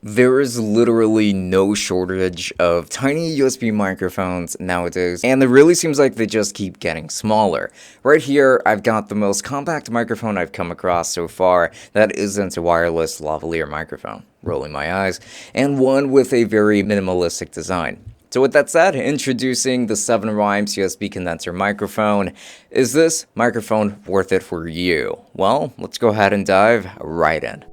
There is literally no shortage of tiny USB microphones nowadays, and it really seems like they just keep getting smaller. Right here, I've got the most compact microphone I've come across so far that isn't a wireless lavalier microphone, rolling my eyes, and one with a very minimalistic design. So with that said, introducing the 7 Rhymes USB condenser microphone. Is this microphone worth it for you? Well, let's go ahead and dive right in.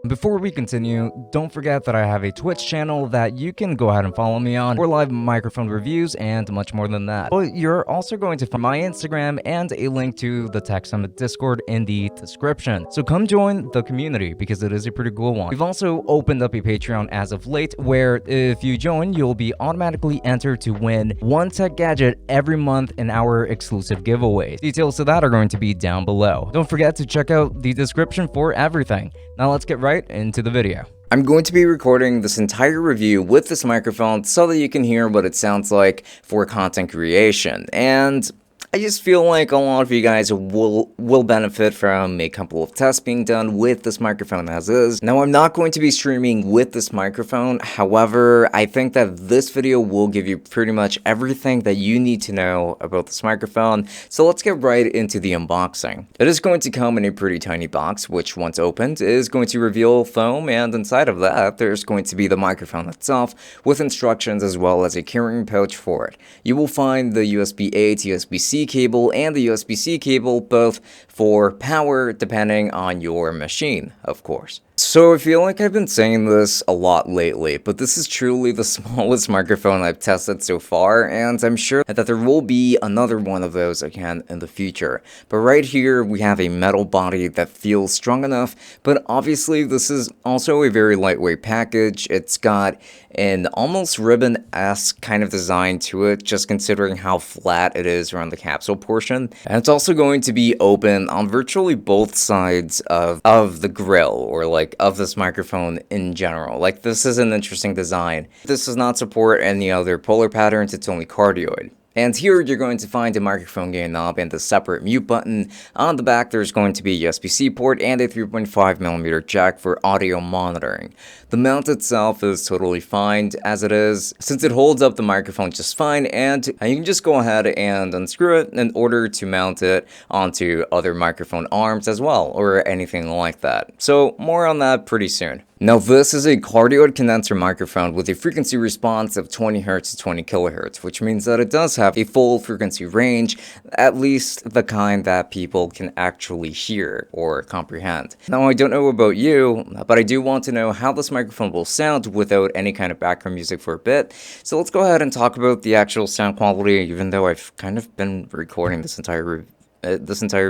Before we continue, don't forget that I have a Twitch channel that you can go ahead and follow me on for live microphone reviews and much more than that. But you're also going to find my Instagram and a link to the Tech Summit Discord in the description. So come join the community because it is a pretty cool one. We've also opened up a Patreon as of late where if you join, you'll be automatically entered to win one tech gadget every month in our exclusive giveaways. Details to that are going to be down below. Don't forget to check out the description for everything. Now let's get right into the video. I'm going to be recording this entire review with this microphone so that you can hear what it sounds like for content creation, and I just feel like a lot of you guys will benefit from a couple of tests being done with this microphone as is. Now, I'm not going to be streaming with this microphone. However, I think that this video will give you pretty much everything that you need to know about this microphone. So let's get right into the unboxing. It is going to come in a pretty tiny box, which once opened is going to reveal foam, and inside of that, there's going to be the microphone itself with instructions as well as a carrying pouch for it. You will find the USB-A to USB-C cable and the USB-C cable, both for power depending on your machine, of course. So I feel like I've been saying this a lot lately, but this is truly the smallest microphone I've tested so far, and I'm sure that there will be another one of those again in the future. But right here we have a metal body that feels strong enough, but obviously this is also a very lightweight package. It's got an almost ribbon-esque kind of design to it, just considering how flat it is around the capsule portion. And it's also going to be open on virtually both sides of the grill, or like of this microphone in general. Like, this is an interesting design. This does not support any other polar patterns, it's only cardioid. And here you're going to find a microphone gain knob and a separate mute button. On the back there's going to be a USB-C port and a 3.5mm jack for audio monitoring. The mount itself is totally fine as it is, since it holds up the microphone just fine, and you can just go ahead and unscrew it in order to mount it onto other microphone arms as well, or anything like that. So more on that pretty soon. Now, this is a cardioid condenser microphone with a frequency response of 20 Hz to 20 kHz, which means that it does have a full frequency range, at least the kind that people can actually hear or comprehend. Now, I don't know about you, but I do want to know how this microphone will sound without any kind of background music for a bit. So let's go ahead and talk about the actual sound quality, even though I've kind of been recording this entire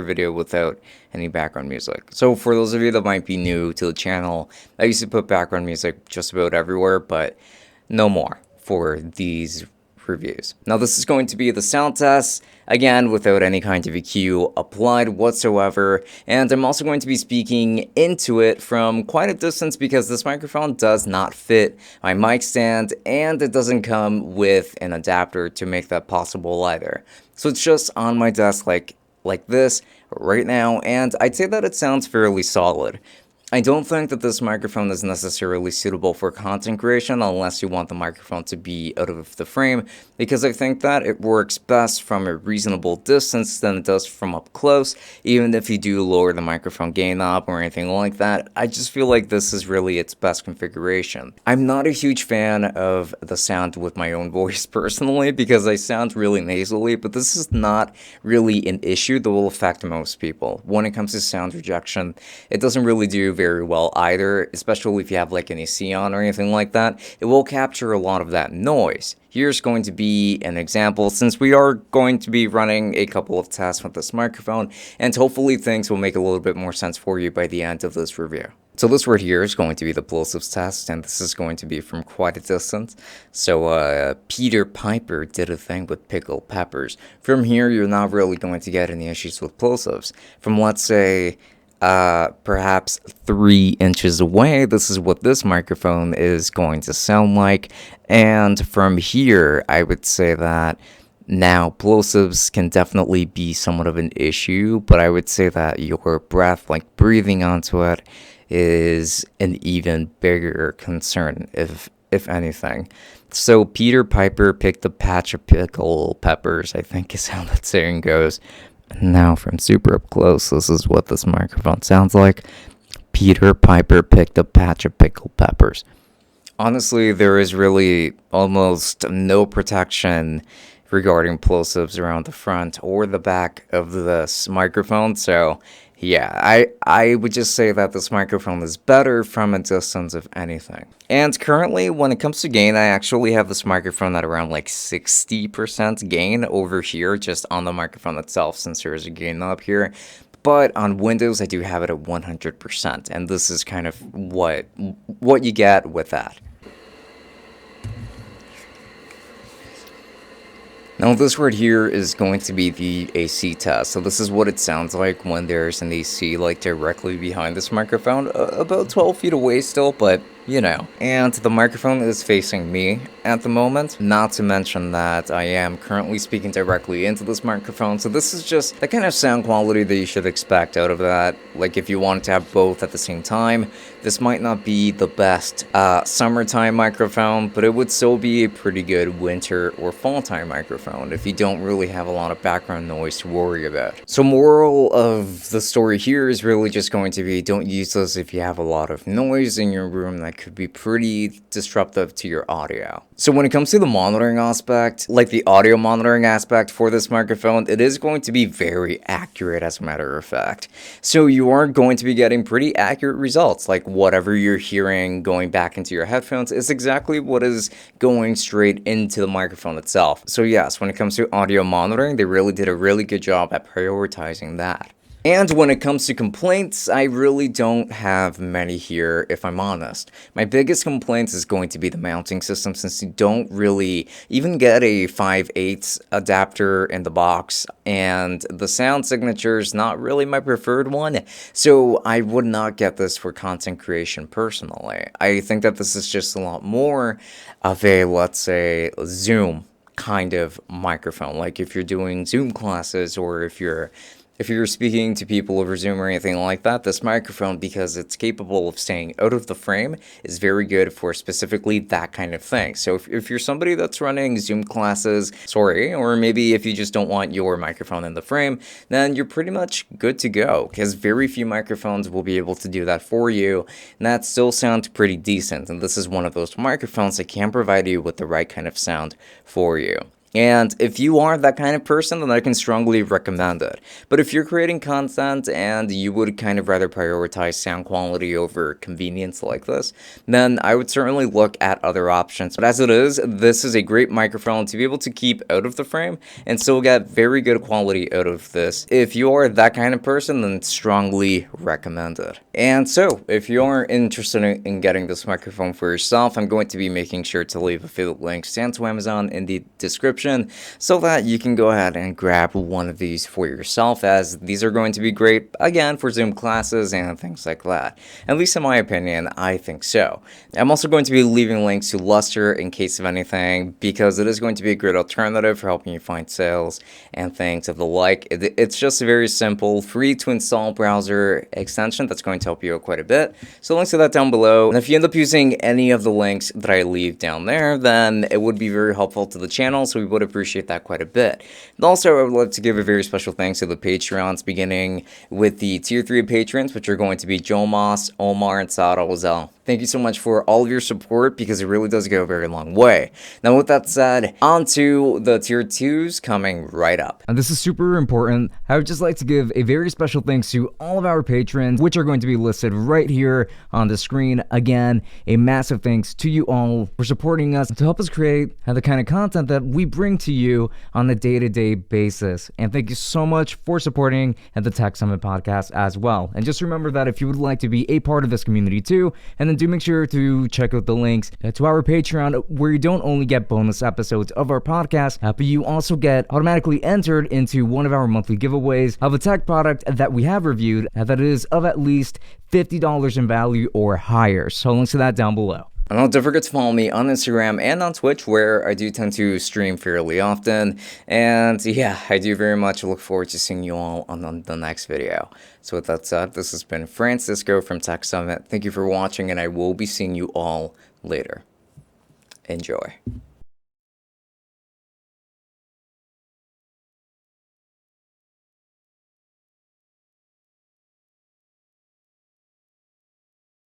video without any background music. So for those of you that might be new to the channel, I used to put background music just about everywhere, but no more for these reviews. Now, this is going to be the sound test, again without any kind of EQ applied whatsoever, and I'm also going to be speaking into it from quite a distance because this microphone does not fit my mic stand, and it doesn't come with an adapter to make that possible either. So it's just on my desk like this right now, and I'd say that it sounds fairly solid. I don't think that this microphone is necessarily suitable for content creation unless you want the microphone to be out of the frame, because I think that it works best from a reasonable distance than it does from up close. Even if you do lower the microphone gain knob or anything like that, I just feel like this is really its best configuration. I'm not a huge fan of the sound with my own voice personally, because I sound really nasally, but this is not really an issue that will affect most people. When it comes to sound rejection, it doesn't really do very well either, especially if you have like an AC on or anything like that. It will capture a lot of that noise. Here's going to be an example, since we are going to be running a couple of tests with this microphone, and hopefully things will make a little bit more sense for you by the end of this review. So this right here is going to be the plosives test, and this is going to be from quite a distance. So Peter Piper did a thing with pickled peppers. From here, you're not really going to get any issues with plosives. From, let's say, perhaps 3 inches away, this is what this microphone is going to sound like. And from here, I would say that Now, plosives can definitely be somewhat of an issue, but I would say that your breath, like breathing onto it, is an even bigger concern, if anything. So Peter Piper picked a patch of pickle peppers, I think is how that saying goes. Now, from super up close, this is what this microphone sounds like. Peter Piper picked a patch of pickle peppers. Honestly, there is really almost no protection regarding plosives around the front or the back of this microphone, so yeah, I would just say that this microphone is better from a distance, if anything. And currently, when it comes to gain, I actually have this microphone at around like 60% gain over here, just on the microphone itself, since there is a gain knob here. But on Windows, I do have it at 100%, and this is kind of what you get with that. Now this right here is going to be the AC test. So this is what it sounds like when there's an AC like directly behind this microphone, about 12 feet away still, but you know. And the microphone is facing me at the moment, not to mention that I am currently speaking directly into this microphone, so this is just the kind of sound quality that you should expect out of that. Like if you wanted to have both at the same time, this might not be the best summertime microphone, but it would still be a pretty good winter or fall time microphone if you don't really have a lot of background noise to worry about. So moral of the story here is really just going to be, don't use this if you have a lot of noise in your room that could be pretty disruptive to your audio. So when it comes to the monitoring aspect, like the audio monitoring aspect for this microphone, it is going to be very accurate, as a matter of fact. So you are going to be getting pretty accurate results, like whatever you're hearing going back into your headphones is exactly what is going straight into the microphone itself. So yes, when it comes to audio monitoring, they really did a really good job at prioritizing that. And when it comes to complaints, I really don't have many here, if I'm honest. My biggest complaint is going to be the mounting system, since you don't really even get a 5/8 adapter in the box, and the sound signature is not really my preferred one, so I would not get this for content creation personally. I think that this is just a lot more of a, let's say, Zoom kind of microphone. Like if you're doing Zoom classes, or if you're speaking to people over Zoom or anything like that, this microphone, because it's capable of staying out of the frame, is very good for specifically that kind of thing. So if you're somebody that's running Zoom classes, or maybe if you just don't want your microphone in the frame, then you're pretty much good to go, because very few microphones will be able to do that for you, and that still sounds pretty decent. And this is one of those microphones that can provide you with the right kind of sound for you. And if you are that kind of person, then I can strongly recommend it. But if you're creating content and you would kind of rather prioritize sound quality over convenience like this, then I would certainly look at other options. But as it is, this is a great microphone to be able to keep out of the frame and still get very good quality out of this. If you are that kind of person, then strongly recommend it. And so, if you are interested in getting this microphone for yourself, I'm going to be making sure to leave affiliate links and to Amazon in the description, so that you can go ahead and grab one of these for yourself, as these are going to be great, again, for Zoom classes and things like that. At least in my opinion, I think so. I'm also going to be leaving links to Luster in case of anything, because it is going to be a great alternative for helping you find sales and things of the like. It's just a very simple, free to install browser extension that's going to help you out quite a bit. So links to that down below. And if you end up using any of the links that I leave down there, then it would be very helpful to the channel, so we would appreciate that quite a bit. And also, I would like to give a very special thanks to the Patreons, beginning with the Tier 3 patrons, which are going to be Joe Moss, Omar, and Saad Ozal. Thank you so much for all of your support, because it really does go a very long way. Now, with that said, on to the Tier 2s coming right up. And this is super important. I would just like to give a very special thanks to all of our patrons, which are going to be listed right here on the screen. Again, a massive thanks to you all for supporting us to help us create the kind of content that we bring to you on a day-to-day basis. And thank you so much for supporting the Tech Summit podcast as well. And just remember that if you would like to be a part of this community too, and then do make sure to check out the links to our Patreon, where you don't only get bonus episodes of our podcast, but you also get automatically entered into one of our monthly giveaways of a tech product that we have reviewed that is of at least $50 in value or higher. So links to that down below. And don't forget to follow me on Instagram and on Twitch, where I do tend to stream fairly often. And yeah, I do very much look forward to seeing you all on the next video. So with that said, this has been Francisco from Tech Summit. Thank you for watching, and I will be seeing you all later. Enjoy.